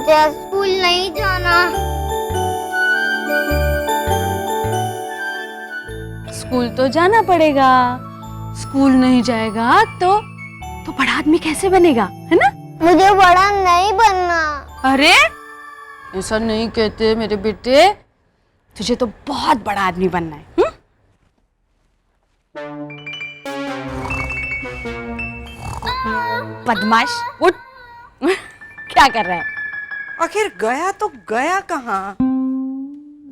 मुझे स्कूल नहीं जाना। स्कूल तो जाना पड़ेगा। स्कूल नहीं जाएगा तो बड़ा आदमी कैसे बनेगा, है ना? मुझे बड़ा नहीं बनना। अरे ऐसा नहीं कहते मेरे बेटे, तुझे तो बहुत बड़ा आदमी बनना है। बदमाश उठ। क्या कर रहा है? आखिर गया तो गया कहाँ?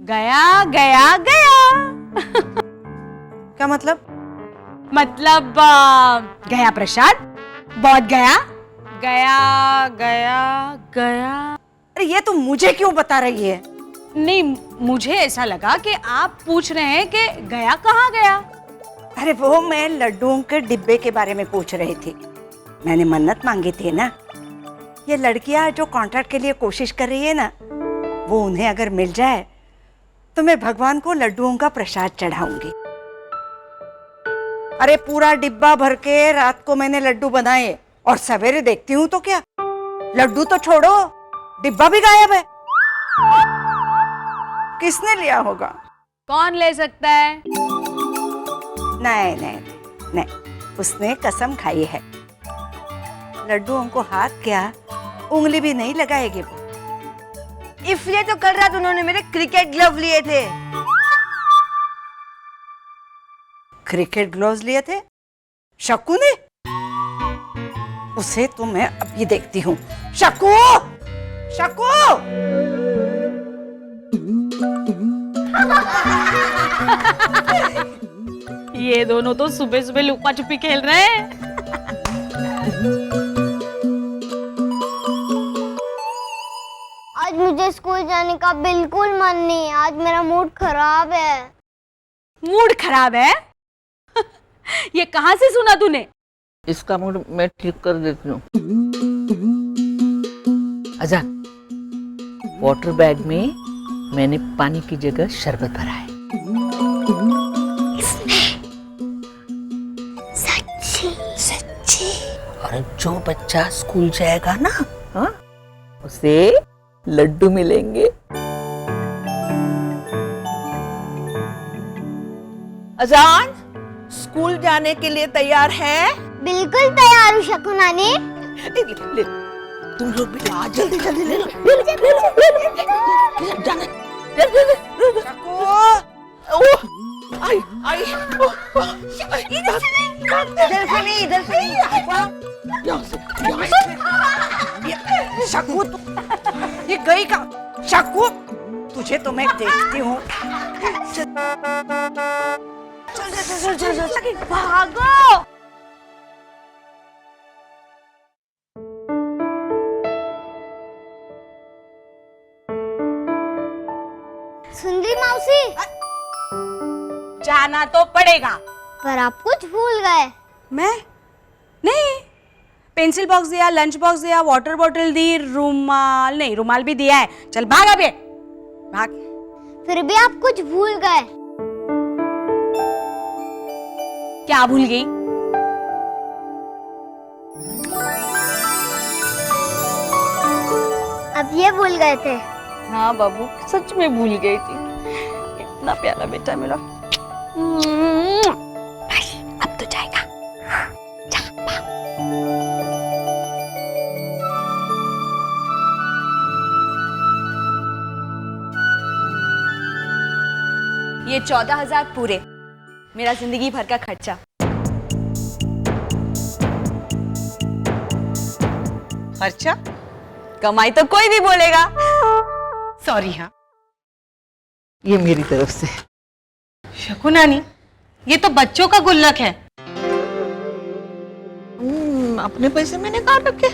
गया गया गया। क्या मतलब? मतलब गया प्रसाद, बहुत गया गया गया गया। अरे ये तुम मुझे क्यों बता रही है? नहीं, मुझे ऐसा लगा कि आप पूछ रहे हैं कि गया कहाँ गया। अरे वो मैं लड्डुओं के डिब्बे के बारे में पूछ रही थी। मैंने मन्नत मांगी थी ना, ये लड़कियां जो कॉन्ट्रैक्ट के लिए कोशिश कर रही है ना, वो उन्हें अगर मिल जाए तो मैं भगवान को लड्डुओं का प्रसाद चढ़ाऊंगी। अरे पूरा डिब्बा भर के रात को मैंने लड्डू बनाए और सवेरे देखती हूँ तो क्या, लड्डू तो छोड़ो, डिब्बा भी गायब है। किसने लिया होगा? कौन ले सकता है? नहीं नहीं नहीं, उसने कसम खाई है, लड्डुओं को हाथ क्या उंगली भी नहीं लगाएगी वो। इसलिए तो कल रात उन्होंने मेरे क्रिकेट ग्लव लिए थे। क्रिकेट ग्लव्स लिए थे शकू ने? उसे तो मैं अभी देखती हूँ। शकू, शकू! ये दोनों तो सुबह सुबह लुका छुपी खेल रहे हैं। आज मुझे स्कूल जाने का बिल्कुल मन नहीं है। आज मेरा मूड खराब है। मूड खराब है? ये कहाँ से सुना तूने? इसका मूड मैं ठीक कर देती हूँ। आजा, वाटर बैग में मैंने पानी की जगह शरबत भरा है। सच्ची सच्ची? और जो बच्चा स्कूल जाएगा ना, हाँ, उसे लड्डू मिलेंगे। अजान, स्कूल जाने के लिए तैयार है? बिल्कुल तैयार हूँ शकू नानी। ले, तुम लोग भी आ, जल्दी जल्दी ले लो। जाने, शकू! आई आई, इधर से नहीं, इधर से नहीं। यहाँ से। शकू ये गई का? शकू, तुझे तो मैं देखती हूँ। चल भागो। सुंदरी मौसी, जाना तो पड़ेगा। पर आप कुछ भूल गए। मैं नहीं, पेंसिल बॉक्स दिया, लंच बॉक्स दिया, वाटर बॉटल दी, रुमाल नहीं, रुमाल भी दिया है। चल भाग अबे, भाग। फिर भी आप कुछ भूल गए। क्या भूल गई? अब ये भूल गए थे। हाँ बाबू, सच में भूल गई थी। इतना प्यारा बेटा मेरा। अब तो जाएगा। ये 14,000 पूरे, मेरा जिंदगी भर का खर्चा। खर्चा? कमाई तो कोई भी बोलेगा। सॉरी। हाँ, ये मेरी तरफ से। शकू नानी, ये तो बच्चों का गुल्लक है। अपने पैसे मैंने कहाँ रखे?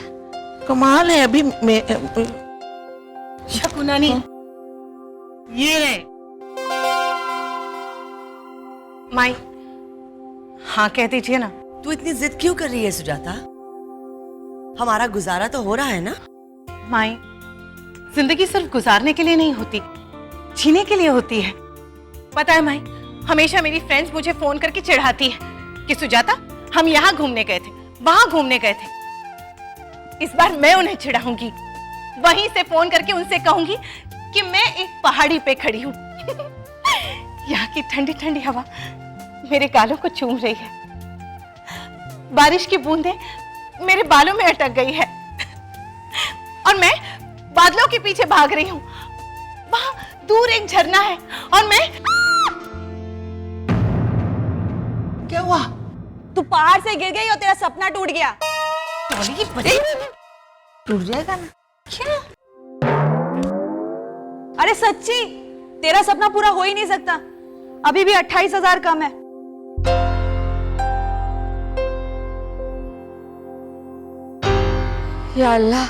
कमाल है। अभी मैं शकू नानी, ये रहे। माई, हाँ कह दीजिए ना। तू इतनी जिद क्यों कर रही है सुजाता? हमारा गुजारा तो हो रहा है ना? माई, जिंदगी सिर्फ गुजारने के लिए नहीं होती, जीने के लिए होती है। पता है माई, हमेशा मेरी फ्रेंड्स मुझे फोन करके चिढ़ाती है कि सुजाता, हम यहाँ घूमने गए थे, वहां घूमने गए थे। इस बार मैं उन्हें चिढ़ाऊंगी वहीं से फोन करके उनसे कहूंगी कि मैं एक पहाड़ी पे खड़ी हूँ। यहाँ की ठंडी ठंडी हवा मेरे गालों को चूम रही है, बारिश की बूंदें मेरे बालों में अटक गई है और मैं बादलों के पीछे भाग रही हूँ। वहां दूर एक झरना है और मैं क्या हुआ? तू पहाड़ से गिर गई और तेरा सपना टूट गया। टूट जाएगा ना। क्या? अरे सच्ची, तेरा सपना पूरा हो ही नहीं सकता। अभी भी 28,000 कम है। या अल्लाह,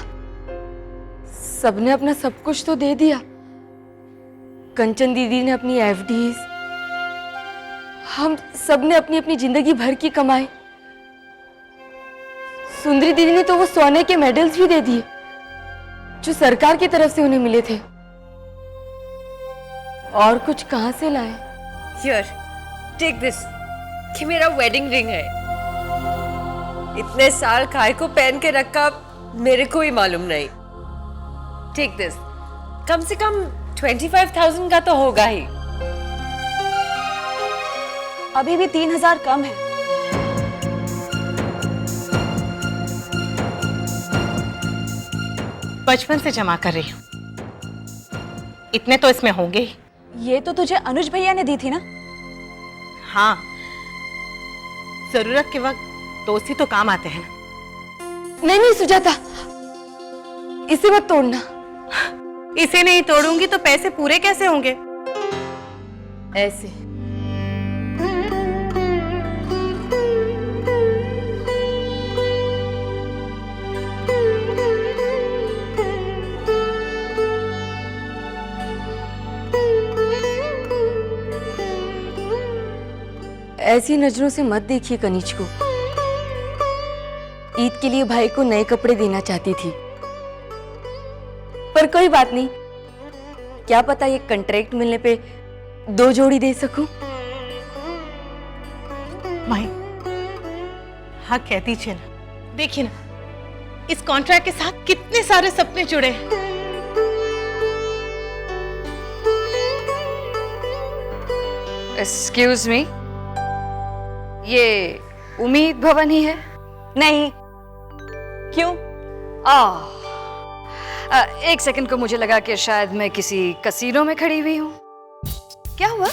सबने अपना सब कुछ तो दे दिया। कंचन दीदी ने अपनी एफडीज, हम सबने अपनी अपनी जिंदगी भर की कमाई। सुंदरी दीदी ने तो वो सोने के मेडल्स भी दे दिए जो सरकार की तरफ से उन्हें मिले थे। और कुछ कहां से लाए? Here, take this. कि मेरा वेडिंग रिंग है। इतने साल काय को पहन के रखा मेरे को ही मालूम नहीं। Take this. कम से कम 25,000 का तो होगा ही। अभी भी 3,000 कम है। बचपन से जमा कर रही हूँ, इतने तो इसमें होंगे ही। ये तो तुझे अनुज भैया ने दी थी ना? हाँ, जरूरत के वक्त दोस्त ही तो काम आते हैं ना। नहीं नहीं सुजाता, इसे मत तोड़ना। इसे नहीं तोड़ूंगी तो पैसे पूरे कैसे होंगे? ऐसे। ऐसी नजरों से मत देखिए कनीज को। ईद के लिए भाई को नए कपड़े देना चाहती थी, पर कोई बात नहीं, क्या पता ये कॉन्ट्रैक्ट मिलने पे 2 जोड़ी दे सकूं। माई, हाँ कहती थी ना, देखिए ना इस कॉन्ट्रैक्ट के साथ कितने सारे सपने जुड़े हैं। एक्सक्यूज मी, ये उम्मीद भवन ही है? नहीं। क्यों? एक सेकंड को मुझे लगा कि शायद मैं किसी कसीनो में खड़ी हुई हूँ। क्या हुआ?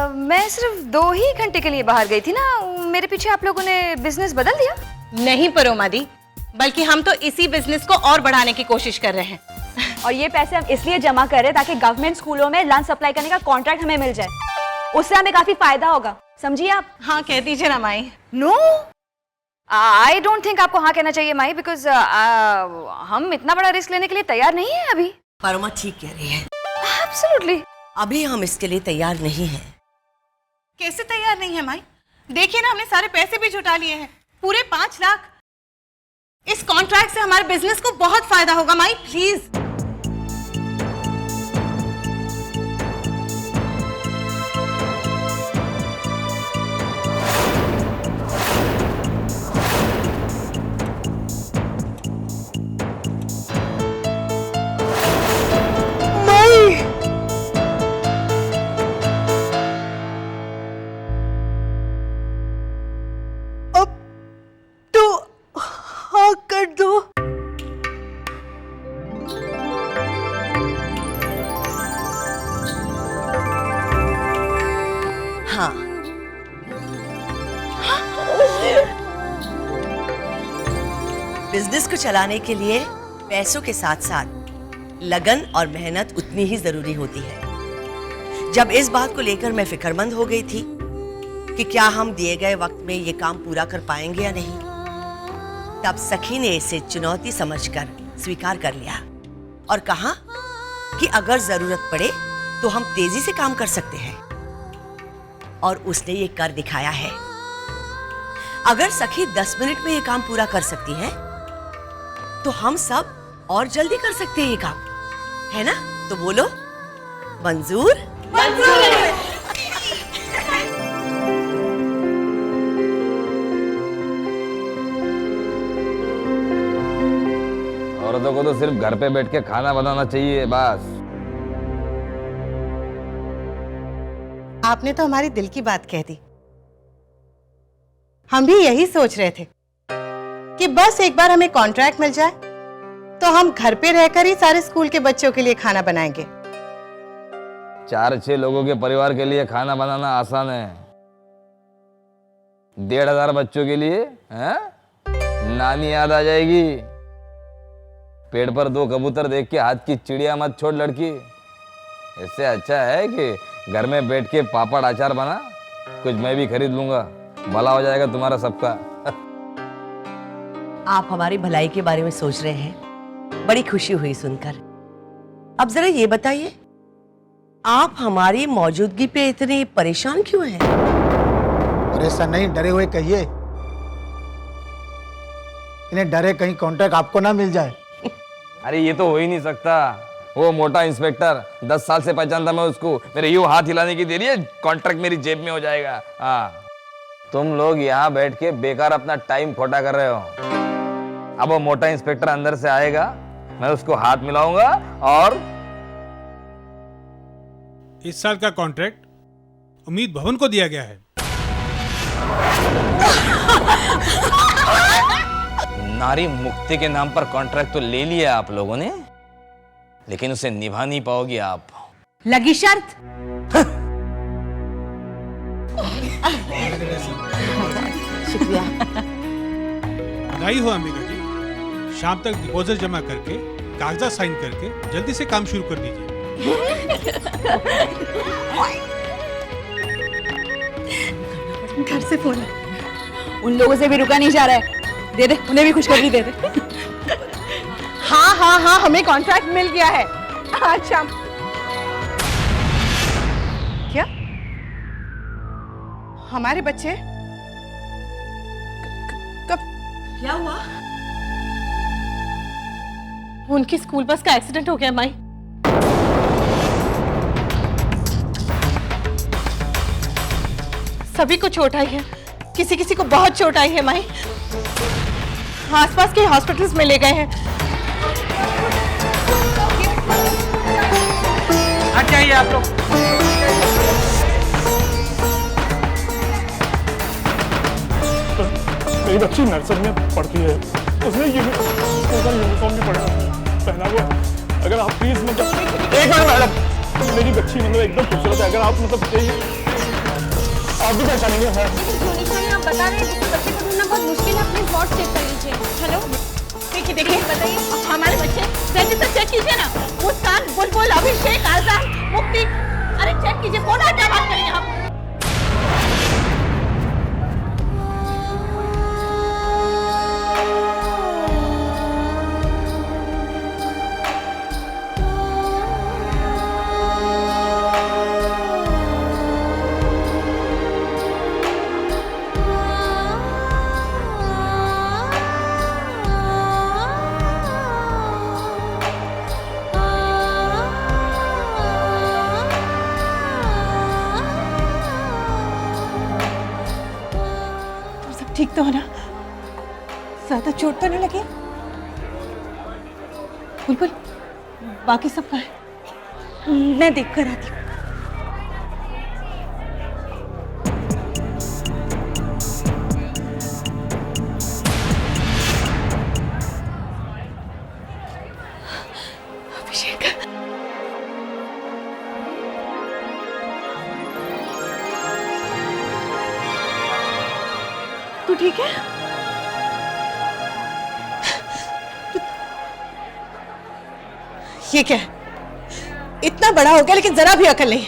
मैं सिर्फ 2 ही घंटे के लिए बाहर गई थी ना, मेरे पीछे आप लोगों ने बिजनेस बदल दिया? नहीं परोमा दी, बल्कि हम तो इसी बिजनेस को और बढ़ाने की कोशिश कर रहे हैं। और ये पैसे हम इसलिए जमा कर रहे हैं ताकि गवर्नमेंट स्कूलों में लंच सप्लाई करने का कॉन्ट्रैक्ट हमें मिल जाए, उससे हमें काफी फायदा होगा, समझिए आप? हाँ कह दीजिए ना माई। नो, आई डोंट थिंक आपको हाँ कहना चाहिए माई, बिकॉज हम इतना बड़ा रिस्क लेने के लिए तैयार नहीं है अभी। परमा ठीक कह रही है। एब्सोल्युटली। अभी हम इसके लिए तैयार नहीं हैं। कैसे तैयार नहीं है माई? देखिए ना, हमने सारे पैसे भी जुटा लिए हैं, पूरे 5 लाख। इस कॉन्ट्रैक्ट से हमारे बिजनेस को बहुत फायदा होगा माई, प्लीज। कर दो। हाँ, बिजनेस को चलाने के लिए पैसों के साथ साथ लगन और मेहनत उतनी ही जरूरी होती है। जब इस बात को लेकर मैं फिक्रमंद हो गई थी कि क्या हम दिए गए वक्त में ये काम पूरा कर पाएंगे या नहीं, तब सखी ने इसे चुनौती समझकर स्वीकार कर लिया और कहा कि अगर जरूरत पड़े तो हम तेजी से काम कर सकते हैं, और उसने ये कर दिखाया है। अगर सखी 10 मिनट में ये काम पूरा कर सकती है तो हम सब और जल्दी कर सकते हैं ये काम, है ना? तो बोलो, मंजूर? मंजूर। और औरतों को तो सिर्फ घर पे बैठ के खाना बनाना चाहिए बस। आपने तो हमारी दिल की बात कह दी। हम भी यही सोच रहे थे कि बस एक बार हमें कॉन्ट्रैक्ट मिल जाए तो हम घर पे रहकर ही सारे स्कूल के बच्चों के लिए खाना बनाएंगे। 4-6 लोगों के परिवार के लिए खाना बनाना आसान है, 1,500 बच्चों के लिए हैं? नानी याद आ जाएगी। पेड़ पर 2 कबूतर देख के हाथ की चिड़िया मत छोड़ लड़की। इससे अच्छा है कि घर में बैठ के पापड़ अचार बना, कुछ मैं भी खरीद लूंगा, भला हो जाएगा तुम्हारा सबका। आप हमारी भलाई के बारे में सोच रहे हैं, बड़ी खुशी हुई सुनकर। अब जरा ये बताइए, आप हमारी मौजूदगी पे इतने परेशान क्यों हैं? परेशान नहीं, डरे हुए कहिए। इन्हें डरे कहीं कॉन्ट्रैक्ट आपको ना मिल जाए। अरे ये तो हो ही नहीं सकता। वो मोटा इंस्पेक्टर, 10 साल से पहचानता मैं उसको, मेरे यूं हाथ हिलाने की देरी है, कॉन्ट्रैक्ट मेरी जेब में हो जाएगा। हाँ, तुम लोग यहाँ बैठ के बेकार अपना टाइम खोटा कर रहे हो। अब वो मोटा इंस्पेक्टर अंदर से आएगा, मैं उसको हाथ मिलाऊंगा और इस साल का कॉन्ट्रैक्ट उम्मीद भवन को दिया गया है। नारी मुक्ति के नाम पर कॉन्ट्रैक्ट तो ले लिया आप लोगों ने, लेकिन उसे निभा नहीं पाओगी आप। लगी शर्त? शुक्रिया। बधाई हो अंबिका जी, शाम तक डिपॉजिट जमा करके कागजात साइन करके जल्दी से काम शुरू कर दीजिए। घर से फोन। उन लोगों से भी रुका नहीं जा रहा है, दे दे, उन्हें भी खुशखबरी दे दे। हाँ हाँ हाँ, हमें कॉन्ट्रैक्ट मिल गया है आज शाम। क्या हमारे बच्चे कब? क्या हुआ? उनकी स्कूल बस का एक्सीडेंट हो गया माई। सभी को चोट आई है, किसी किसी को बहुत चोट आई है माई। आसपास के हॉस्पिटल्स में ले गए हैं। हट जाइए आप लोग। मेरी बच्ची नर्सरी में पढ़ती है, उसने यूनिफॉर्म भी पहना हुआ। अगर आप प्लीज मतलब एक मिनट मैडम, मेरी बच्ची मतलब एकदम खूबसूरत है, अगर आप मतलब आप भी पहचानेंगे। हाँ आप बता रहे हैं बच्चे को ढूंढना बहुत मुश्किल है, अपने स्पॉट चेक कर लीजिए। हेलो, देखिए देखिए, बताइए हमारे बच्चे रजिस्टर चेक कीजिए ना। मुस्कान, बुलबुल, अभिषेक, आजाद, मुक्ति, अरे चेक कीजिए, कौन आ क्या बात करेंगे आप? ठीक तो है ना? ज्यादा चोट तो नहीं लगी? बुलबुल, बाकी सब कहाँ है? मैं देख कर आती हूँ। अभिषेक, तू ठीक है? ये क्या है? इतना बड़ा हो गया लेकिन जरा भी अकल नहीं।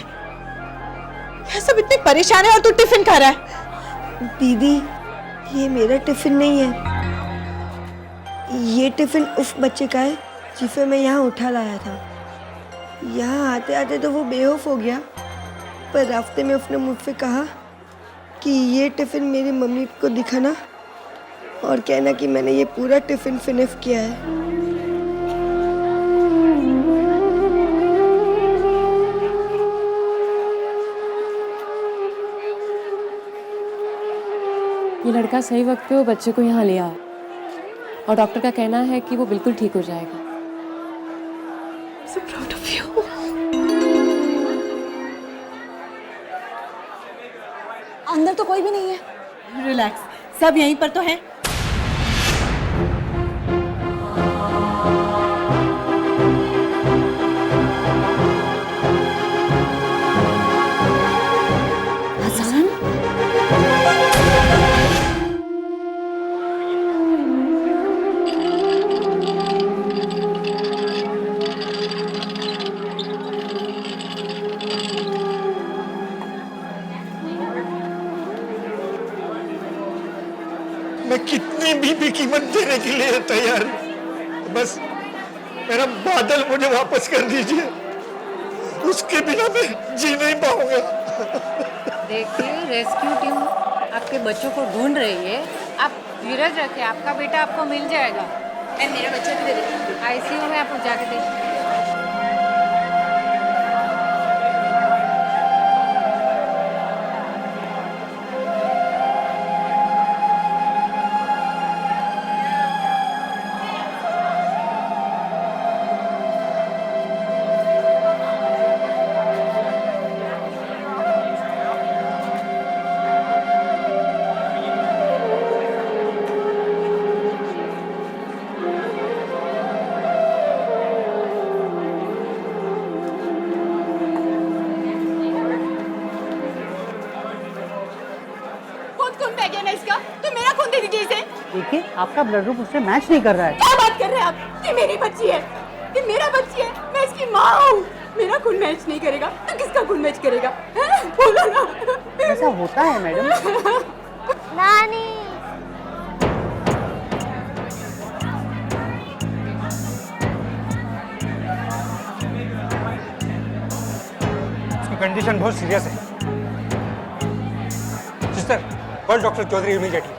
ये सब इतने परेशान है और तू टिफिन खा रहा है। दीदी, ये मेरा टिफिन नहीं है, ये टिफिन उस बच्चे का है जिसे मैं यहाँ उठा लाया था। यहाँ आते आते तो वो बेहोश हो गया, पर रास्ते में उसने मुझसे कहा कि ये टिफिन मेरी मम्मी को दिखाना और कहना कि मैंने ये पूरा टिफिन फिनिश किया है। ये लड़का सही वक्त पे वो बच्चे को यहाँ ले आया और डॉक्टर का कहना है कि वो बिल्कुल ठीक हो जाएगा। so proud of you. अंदर तो कोई भी नहीं है। रिलैक्स, सब यहीं पर तो हैं। मैं कितनी भी कीमत देने के लिए तैयार हूं। बस मेरा बादल मुझे वापस कर दीजिए, उसके बिना मैं जी नहीं पाऊंगा। देखिए, रेस्क्यू टीम आपके बच्चों को ढूंढ रही है, आप धीरज रखें, आपका बेटा आपको मिल जाएगा। मेरा बच्चा भी दे दे, आईसीयू में आप जाके देखिए। देखिए, आपका ब्लड ग्रुप उससे मैच नहीं कर रहा है। क्या बात कर रहे हैं आप? ये मेरी बच्ची है, ये मेरा बच्ची है, मैं इसकी माँ हूँ। मेरा खून मैच नहीं करेगा तो किसका खून मैच करेगा? बोलो ना। ऐसा होता है मैडम। नानी, उसकी कंडीशन बहुत सीरियस है। Sister, call doctor Chaudhary immediately.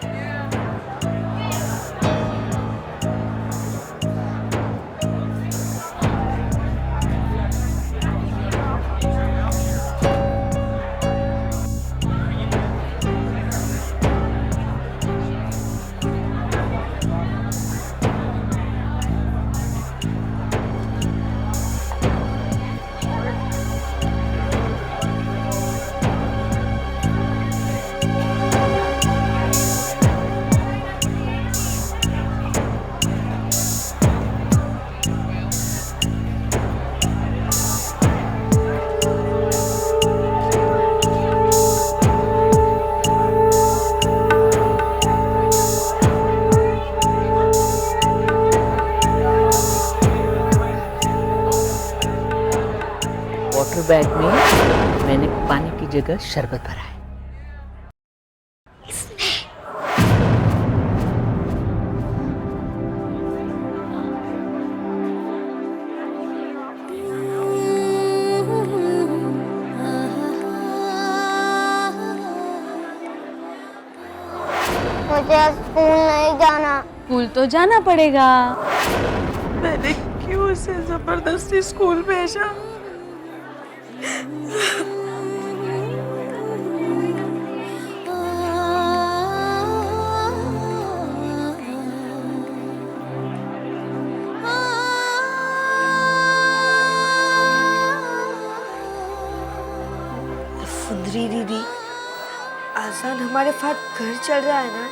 Water bag में मैंने पानी की जगह शरबत भरा है। मुझे स्कूल नहीं जाना। स्कूल तो जाना पड़ेगा। मैंने क्यों उसे जबरदस्ती स्कूल भेजा? सुंदरी दीदी, आसान हमारे साथ घर चल रहा है ना?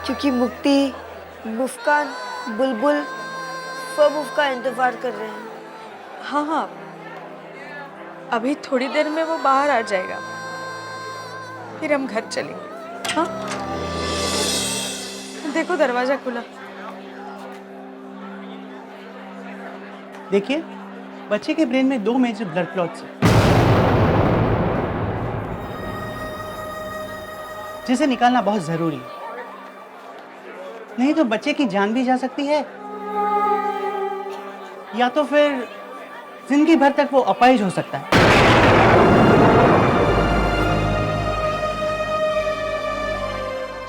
क्योंकि मुक्ति, मुस्कान, बुलबुल सब उसका इंतजार कर रहे हैं। हाँ हाँ, अभी थोड़ी देर में वो बाहर आ जाएगा, फिर हम घर चलेंगे। हाँ, देखो दरवाजा खुला। देखिए, बच्चे के ब्रेन में 2 मेजर ब्लड क्लॉट्स हैं, जिसे निकालना बहुत जरूरी है, नहीं तो बच्चे की जान भी जा सकती है, या तो फिर जिंदगी भर तक वो अपाहिज हो सकता है।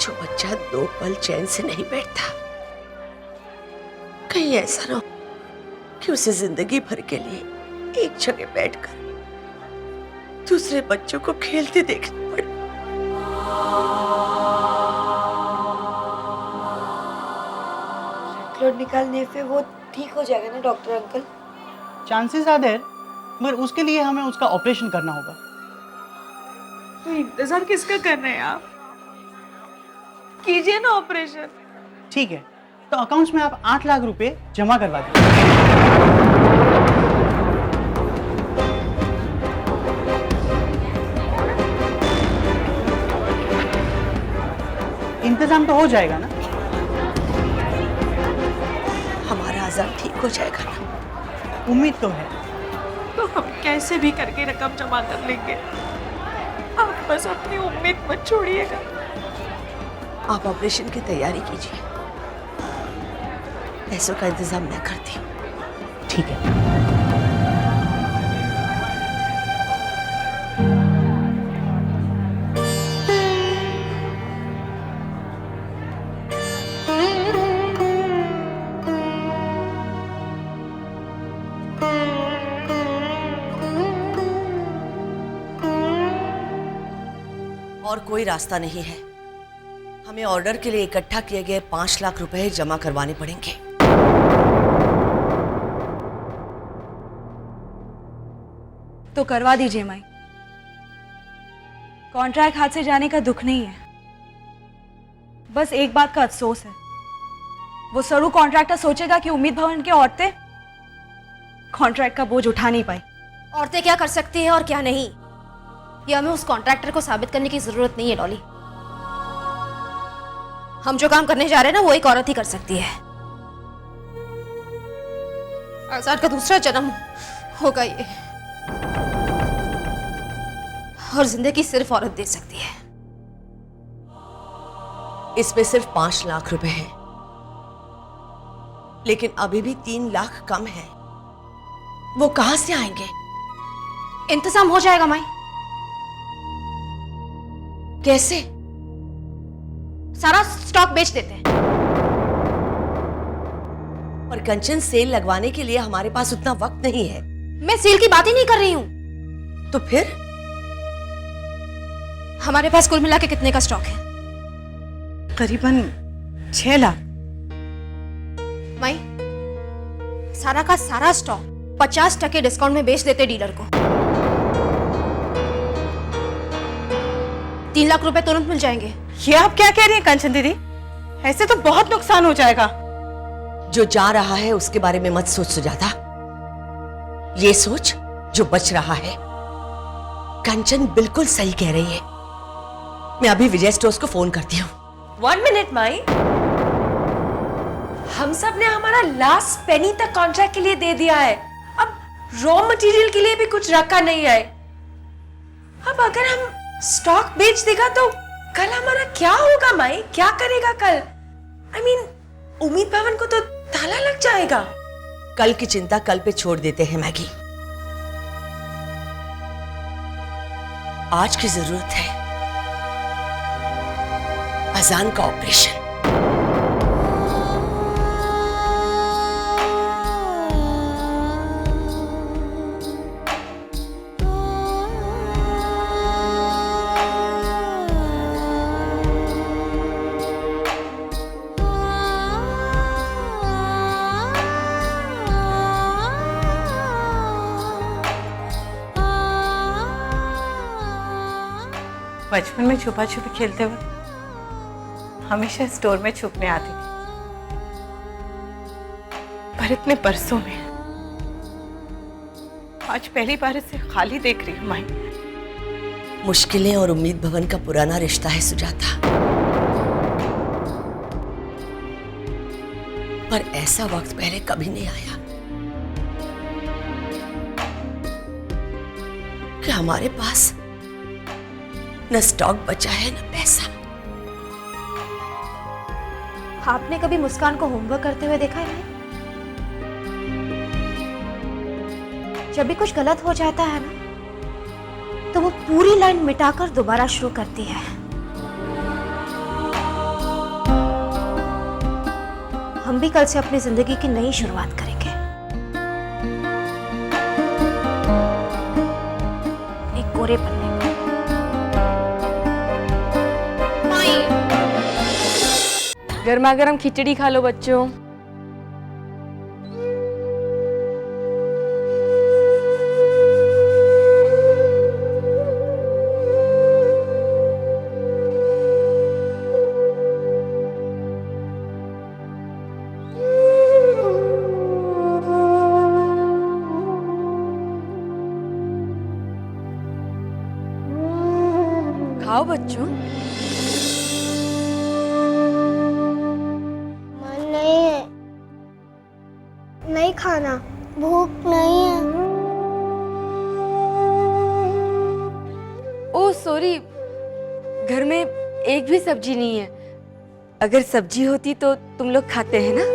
जो बच्चा 2 पल चैन से नहीं बैठता, कहीं ऐसा ना हो कि उसे जिंदगी भर के लिए एक जगह बैठकर दूसरे बच्चों को खेलते देखना पड़े। ब्लड निकालने पे वो ठीक हो जाएगा ना doctor uncle? Chances are there, मगर उसके लिए हमें उसका ऑपरेशन करना होगा। तो इंतजार किसका कर रहे हैं आप? कीजिए ना ऑपरेशन। ठीक है, तो अकाउंट्स में आप 8 लाख रुपए जमा करवा दीजिए। इंतजाम तो हो जाएगा ना? हमारा आजाद ठीक हो जाएगा ना? उम्मीद तो है। तो हम कैसे भी करके रकम जमा कर लेंगे। आप बस अपनी उम्मीद मत छोड़िएगा। आप ऑपरेशन की तैयारी कीजिए, पैसों का इंतजाम मैं करती हूँ। ठीक है। और कोई रास्ता नहीं है, हमें ऑर्डर के लिए इकट्ठा किए गए 5 लाख रुपए जमा करवाने पड़ेंगे। तो करवा दीजिए माई। कॉन्ट्रैक्ट हाथ से जाने का दुख नहीं है, बस एक बात का अफसोस है। वो सरू कॉन्ट्रैक्टर सोचेगा कि उम्मीद भवन की औरतें कॉन्ट्रैक्ट का बोझ उठा नहीं पाई। औरतें क्या कर सकती हैं और क्या नहीं, ये हमें उस कॉन्ट्रैक्टर को साबित करने की जरूरत नहीं है डॉली। हम जो काम करने जा रहे हैं ना, वो एक औरत ही कर सकती है। आजाद का दूसरा जन्म होगा ये, और जिंदगी सिर्फ औरत दे सकती है। इसमें सिर्फ 5 लाख रुपए हैं, लेकिन अभी भी 3 लाख कम है। वो कहां से आएंगे? इंतजाम हो जाएगा माई। कैसे? सारा स्टॉक बेच देते हैं। और कंचन, सेल लगवाने के लिए हमारे पास उतना वक्त नहीं है। मैं सेल की बात ही नहीं कर रही हूं। तो फिर? हमारे पास कुल मिला के कितने का स्टॉक है? करीबन 6 लाख। माई, सारा का सारा स्टॉक 50% डिस्काउंट में बेच देते डीलर को। 3 लाख रुपए तुरंत मिल जाएंगे। ये आप क्या कह रही हैं कंचन दीदी? ऐसे तो बहुत नुकसान हो जाएगा। जो जा रहा है उसके बारे में मत सोच सुजाता, ये सोच जो बच रहा है। कंचन बिल्कुल सही कह रही है। मैं अभी विजय स्टोर्स को फोन करती हूँ। 1 मिनट माई, हम सब ने हमारा लास्ट पेनी तक कॉन्ट्रैक्ट के लिए दे दिया है। अब रॉ मटेरियल के लिए भी कुछ रखा नहीं है। अब अगर हम स्टॉक बेच देगा तो कल हमारा क्या होगा माई? क्या करेगा कल? I mean, उम्मीद भवन को तो ताला लग जाएगा। कल की चिंता कल पे छोड़ देते हैं मैगी। आज की जरूरत है अजान का ऑपरेशन। बचपन में छुपा छुपी खेलते हुए हमेशा स्टोर में छुपने आती थी, पर इतने बरसों में आज पहली बार इसे खाली देख रही हूँ माई। मुश्किलें और उम्मीद भवन का पुराना रिश्ता है सुजाता, पर ऐसा वक्त पहले कभी नहीं आया कि हमारे पास न स्टॉक बचा है न पैसा। आपने कभी मुस्कान को होमवर्क करते हुए देखा है? जब भी कुछ गलत हो जाता है ना, तो वो पूरी लाइन मिटाकर दोबारा शुरू करती है। हम भी कल से अपनी जिंदगी की नई शुरुआत करेंगे, एक कोरे पन्ने। गर्मा गर्म खिचड़ी खा लो बच्चों। बच्चों? मन नहीं है, नहीं खाना, भूख नहीं है। ओह सॉरी, घर में एक भी सब्जी नहीं है। अगर सब्जी होती तो तुम लोग खाते हैं ना?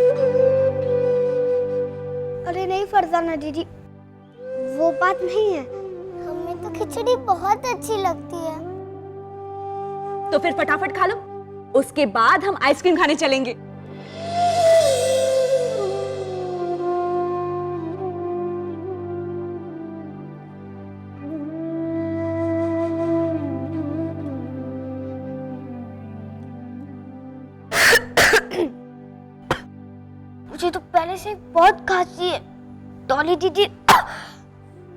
अरे नहीं फरजाना दीदी, वो बात नहीं है। हमें तो खिचड़ी बहुत अच्छी लगती है। तो फिर फटाफट खा लो, उसके बाद हम आइसक्रीम खाने चलेंगे। मुझे तो पहले से बहुत खांसी है। डॉली दीदी,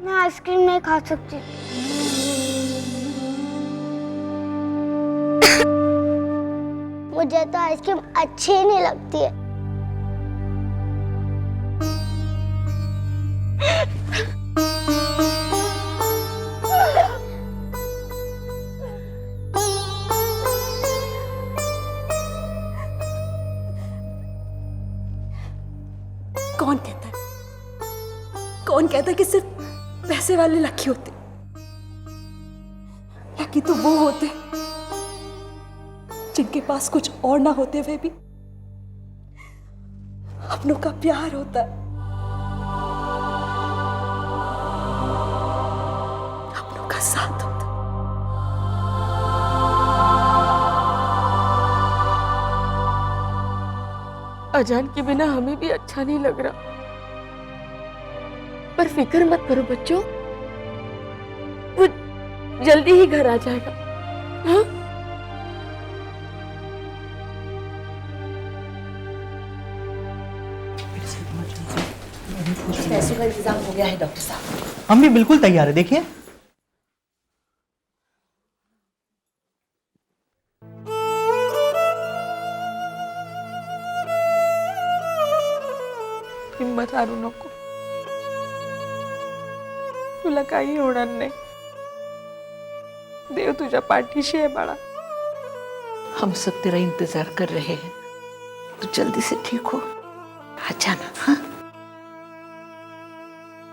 मैं आइसक्रीम नहीं खा सकती। मुझे तो आइसक्रीम अच्छी ही नहीं लगती है। कौन कहता है कि सिर्फ पैसे वाले लकी होते? लकी तो वो होते जिनके पास कुछ और ना होते हुए भी अपनों का प्यार होता है, अपनों का साथ होता है। अजान के बिना हमें भी अच्छा नहीं लग रहा, पर फिक्र मत करो बच्चों, वो जल्दी ही घर आ जाएगा। हाँ? पैसों का इंतजाम हो गया है डॉक्टर साहब। हम भी बिल्कुल तैयार है, देखिए। हिम्मत हारू नको, तुला काही होणार नाही। देव तुझ्या पाठीशी आहे बाळा। हम सब तेरा इंतजार कर रहे हैं, तू जल्दी से ठीक हो, आ जाना। हाँ?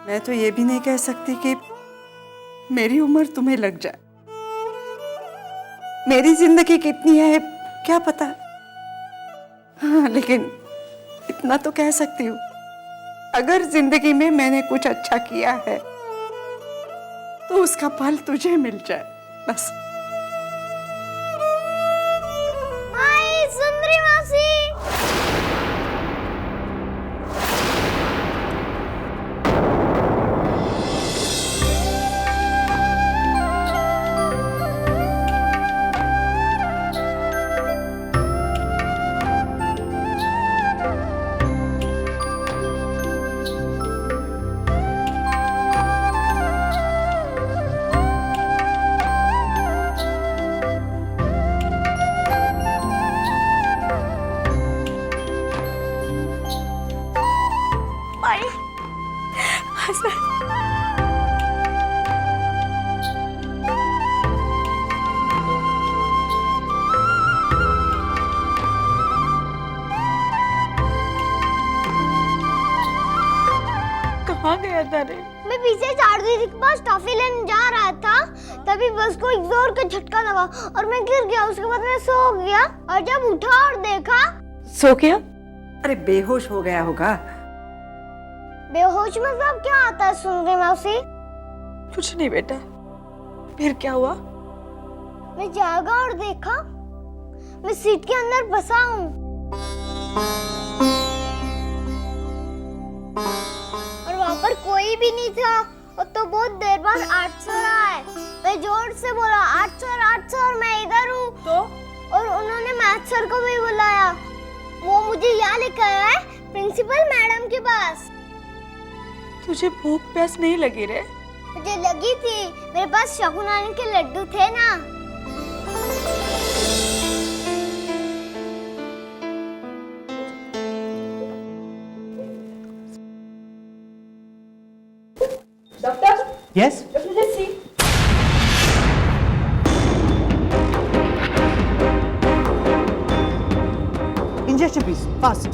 मैं तो ये भी नहीं कह सकती कि मेरी उम्र तुम्हें लग जाए। मेरी जिंदगी कितनी है क्या पता। हाँ, लेकिन इतना तो कह सकती हूँ, अगर जिंदगी में मैंने कुछ अच्छा किया है तो उसका फल तुझे मिल जाए, बस। माई, सुंदरी मौसी। कहाँ गया था रे? मैं पीछे चार दीदी के पास टॉफी लेने जा रहा था, तभी बस को एक जोर का झटका लगा और मैं गिर गया। उसके बाद मैं सो गया और जब उठा और देखा। सो गया? अरे बेहोश हो गया होगा। बेहोश मतलब क्या आता है सुंदरी मौसी? कुछ नहीं बेटा, फिर क्या हुआ? मैं जागा और देखा मैं सीट के अंदर फंसा हूँ और वहाँ पर कोई भी नहीं था। और तो बहुत देर बाद 800 रहा है। मैं जोर से बोला 800 और मैं इधर हूँ। तो और उन्होंने मैथ सर को भी बुलाया। वो मुझे यहाँ लेकर आए प्रिंसिपल मैडम के पास। तुझे भूख प्यास नहीं लगी रे? मुझे लगी थी, मेरे पास शकुनानी के लड्डू थे ना। यस? recipes, fast.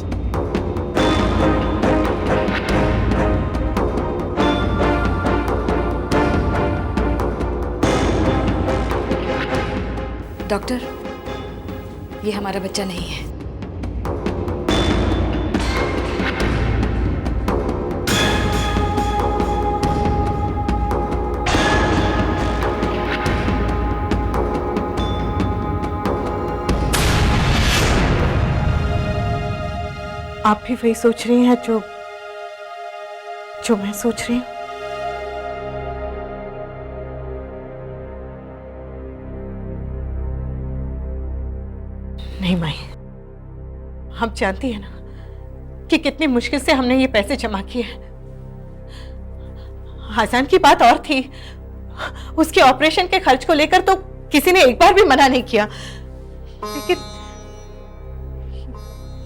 डॉक्टर, ये हमारा बच्चा नहीं है। आप भी वही सोच रही हैं जो मैं सोच रही हूँ? नहीं माई, हम जानती हैं ना कि कितनी मुश्किल से हमने ये पैसे जमा किए हैं। आसान की बात और थी, उसके ऑपरेशन के खर्च को लेकर तो किसी ने एक बार भी मना नहीं किया, लेकिन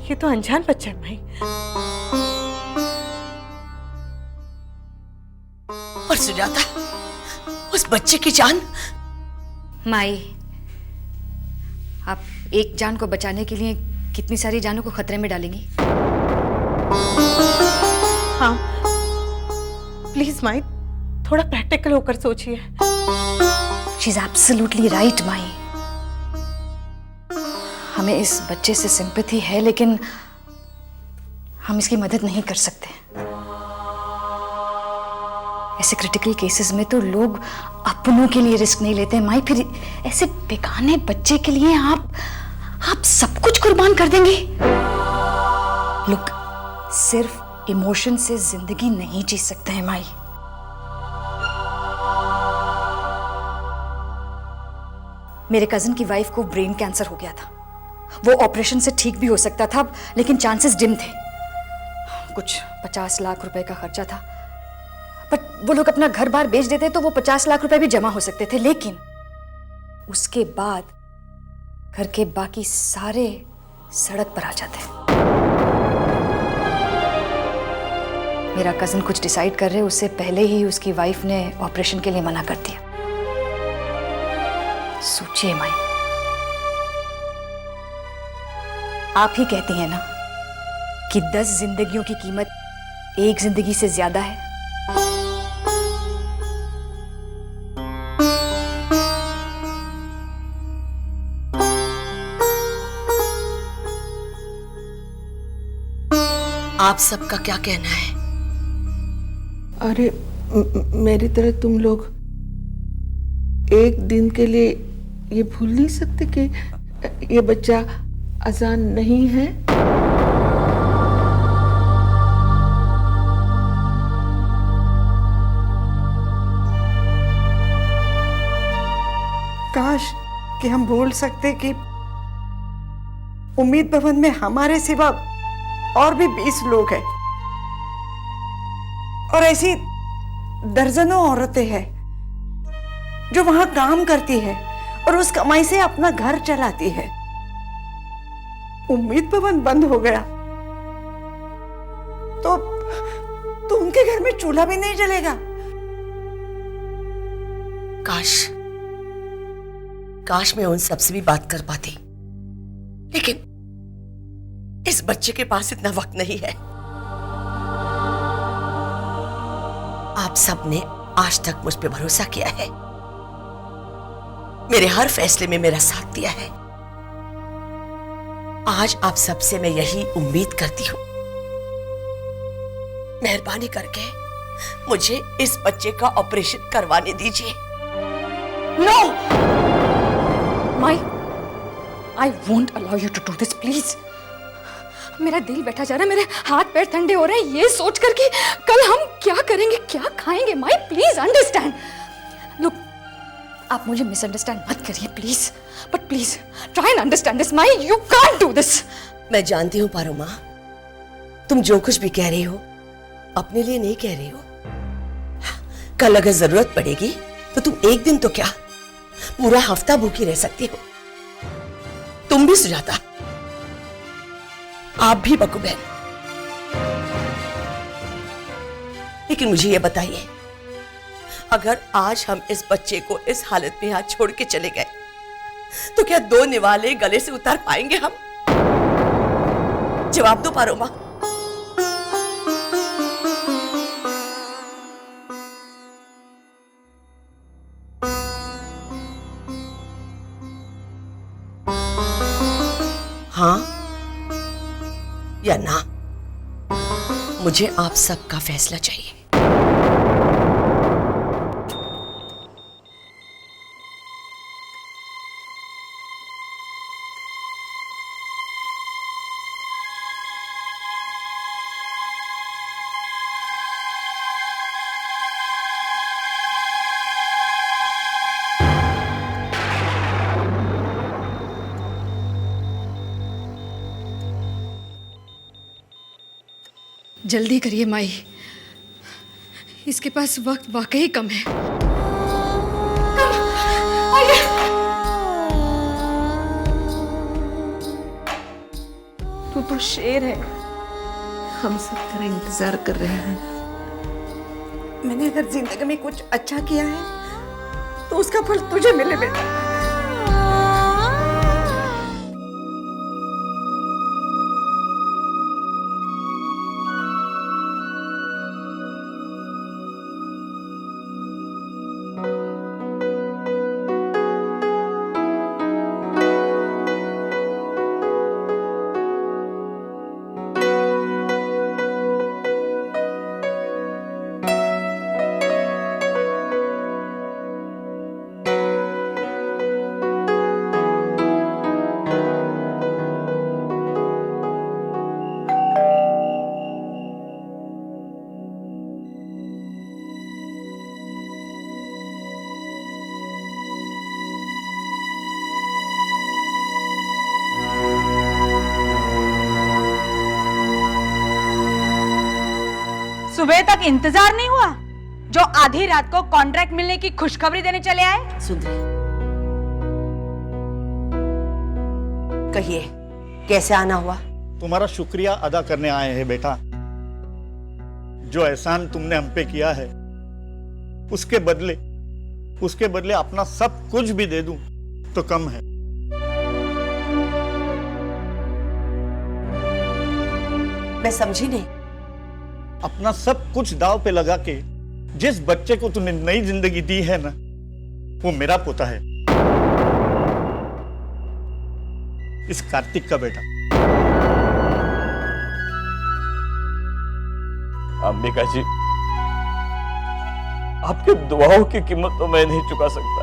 ये तो अनजान बच्चा है माई। और सुजाता, उस बच्चे की जान। माई, आप एक जान को बचाने के लिए कितनी सारी जानों को खतरे में डालेंगी? हाँ, प्लीज माई, थोड़ा प्रैक्टिकल होकर सोचिए। शी इज एब्सोल्युटली राइट माई। हमें इस बच्चे से सिंपैथी है, लेकिन हम इसकी मदद नहीं कर सकते। ऐसे क्रिटिकल केसेस में तो लोग अपनों के लिए रिस्क नहीं लेते माई, फिर ऐसे बेगाने बच्चे के लिए आप सब कुछ कुर्बान कर देंगे। लोग सिर्फ इमोशन से जिंदगी नहीं जी सकते हैं माई। मेरे कजिन की वाइफ को ब्रेन कैंसर हो गया था। वो ऑपरेशन से ठीक भी हो सकता था, लेकिन चांसेस डिम थे। कुछ 50 लाख रुपए का खर्चा था, बट वो लोग अपना घर बार बेच देते तो वो 50 लाख रुपए भी जमा हो सकते थे, लेकिन उसके बाद घर के बाकी सारे सड़क पर आ जाते। मेरा कजिन कुछ डिसाइड कर रहे, उससे पहले ही उसकी वाइफ ने ऑपरेशन के लिए मना कर दिया। सोचिए माई, आप ही कहती हैं ना कि 10 जिंदगियों की कीमत एक जिंदगी से ज्यादा है। आप सबका क्या कहना है? अरे मेरी तरह तुम लोग एक दिन के लिए ये भूल नहीं सकते कि ये बच्चा अजान नहीं है। काश कि हम बोल सकते कि उम्मीद भवन में हमारे सिवा और भी 20 लोग हैं, और ऐसी दर्जनों औरतें हैं जो वहां काम करती है और उस कमाई से अपना घर चलाती है। उम्मीद भवन बंद हो गया तो उनके घर में चूल्हा भी नहीं जलेगा। काश मैं उन सबसे भी बात कर पाती, लेकिन इस बच्चे के पास इतना वक्त नहीं है। आप सबने आज तक मुझ पे भरोसा किया है, मेरे हर फैसले में मेरा साथ दिया है। आज आप सबसे मैं यही उम्मीद करती हूं, मेहरबानी करके मुझे इस बच्चे का ऑपरेशन करवाने दीजिए। नो माई, I won't allow you to do this, please. मेरा दिल बैठा जा रहा है, मेरे हाथ पैर ठंडे हो रहे हैं ये सोचकर कि कल हम क्या करेंगे, क्या खाएंगे। माई प्लीज अंडरस्टैंड। लुक, आप मुझे मिसअंडरस्टैंड मत करिए please, but please try and understand this. My, you can't do this. मैं जानती हूं पारो मां, तुम जो कुछ भी कह रही हो अपने लिए नहीं कह रही हो। कल अगर जरूरत पड़ेगी तो तुम एक दिन तो क्या पूरा हफ्ता भूखी रह सकती हो। तुम भी सुजाता, आप भी बकू बहन। लेकिन मुझे यह बताइए, अगर आज हम इस बच्चे को इस हालत में यहाँ छोड़ के चले गए तो क्या 2 निवाले गले से उतार पाएंगे हम? जवाब दो पारोमा। हाँ या ना, मुझे आप सबका फैसला चाहिए। जल्दी करिए माई, इसके पास वक्त वाकई कम है। तू तो शेर है, हम सब तेरा इंतजार कर रहे हैं। मैंने अगर जिंदगी में कुछ अच्छा किया है तो उसका फल तुझे मिले बेटा। सुबह तक इंतजार नहीं हुआ जो आधी रात को कॉन्ट्रैक्ट मिलने की खुशखबरी देने चले आए? सुंदरी, कहिए कैसे आना हुआ? तुम्हारा शुक्रिया अदा करने आए हैं बेटा। जो एहसान तुमने हम पे किया है उसके बदले अपना सब कुछ भी दे दूं तो कम है। मैं समझी नहीं। अपना सब कुछ दाव पे लगा के जिस बच्चे को तूने नई जिंदगी दी है ना, वो मेरा पोता है, इस कार्तिक का बेटा। अंबिका जी, आपके दुआओं की कीमत तो मैं नहीं चुका सकता,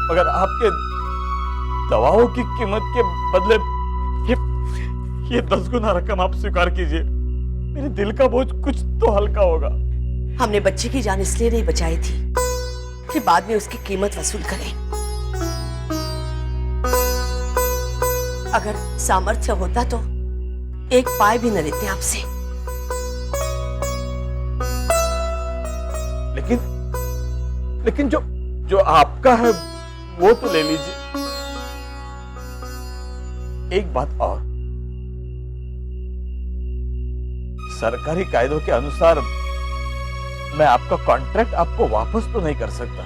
मगर आपके दवाओं की कीमत के बदले ये 10 गुना रकम आप स्वीकार कीजिए। मेरे दिल का बोझ कुछ तो हल्का होगा। हमने बच्चे की जान इसलिए नहीं बचाई थी कि बाद में उसकी कीमत वसूल करें। अगर सामर्थ्य होता तो एक पाए भी न लेते आपसे। लेकिन जो आपका है वो तो ले लीजिए। एक बात और, सरकारी कायदों के अनुसार मैं आपका कॉन्ट्रैक्ट आपको वापस तो नहीं कर सकता,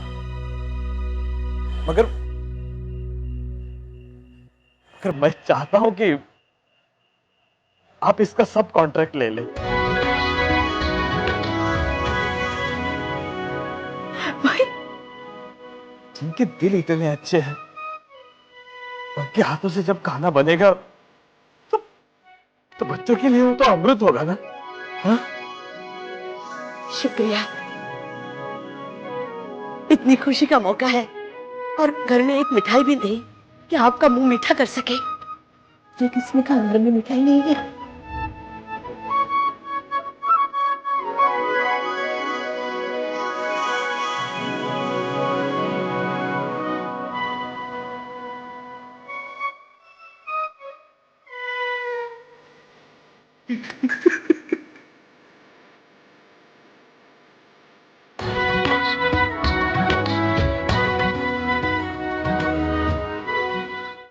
मगर मैं चाहता हूं कि आप इसका सब कॉन्ट्रैक्ट ले लें। भाई, जिनके दिल इतने अच्छे हैं उनके हाथों से जब खाना बनेगा तो बच्चों के लिए वो तो अमृत होगा ना। हाँ? शुक्रिया। इतनी खुशी का मौका है और घर में एक मिठाई भी नहीं कि आपका मुंह मीठा कर सके। ये किस्म का अंदर में मिठाई नहीं है।